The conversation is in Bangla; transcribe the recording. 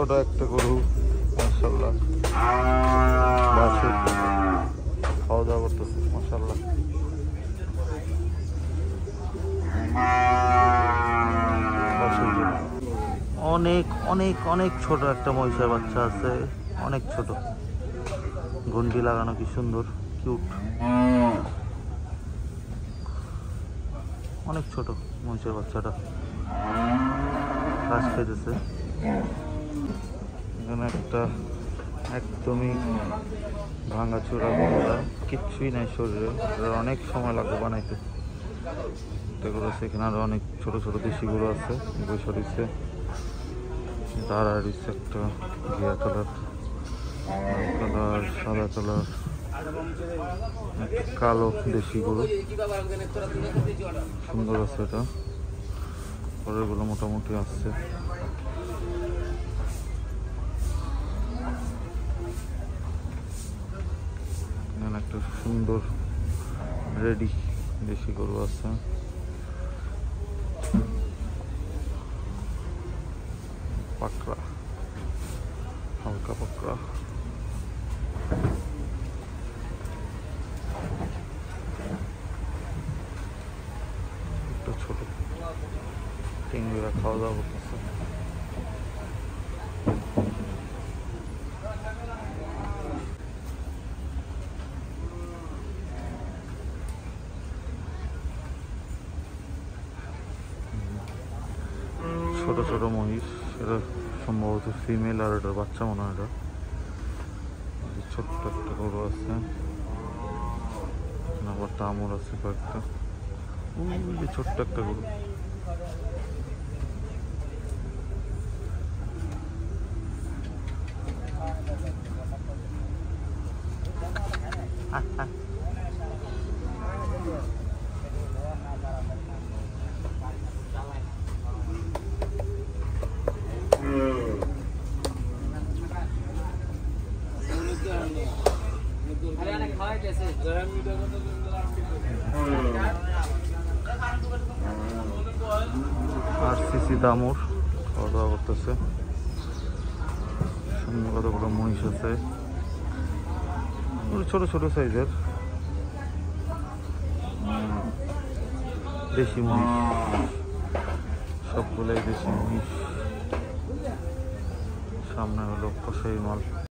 ছোট একটা গরু মাশাআল্লাহ, বাছুর খাওয়া দাওয়া করতেছে মাশাআল্লাহ। অনেক অনেক অনেক ছোট একটা মহিষের বাচ্চা আছে, অনেক ছোট, ঘন্টি লাগানো, কি সুন্দর কিউট, অনেক ছোট মহিষের বাচ্চাটা, ঘাস খেতেছে। এখানে একটা একদমই ভাঙাচোরা গরুটা, কিচ্ছুই নাই শরীরে, অনেক সময় লাগবে বানাইতে। গরু আছে এখানে, আরো অনেক ছোট ছোট দেশি গরু আছে, বৈশা দিচ্ছে, দাঁড়া দিচ্ছে একটা ঘিয়া কালার, কালার সাদা কালার, একটা কালো দেশি গরু, সুন্দর আছে এটা, পরেরগুলো মোটামুটি আসছে। এখানে একটা সুন্দর রেডি দেশি গরু আছে, পাকড়া, হালকা পাকড়া। একটা ছোট টিঙ্গিরা খাওয়া দাওয়া করতেছে। ছোট ছোট মহিষ, এটা সম্ভবত ফিমেল, আর এটার বাচ্চা মনে হয়। এটা ছোট্ট একটা গরু আছে, আবার তামর আছে কয়েকটা, ছোট্ট একটা গরু। আর সিসি দামুর খাওয়া দাওয়া করতেছে। সুন্দর কতগুলো মহিষ আছে, ছোট ছোট সাইজের দেশি মহিষ, সবগুলাই দেশি মহিষ। সামনে হলো কসাই মাল।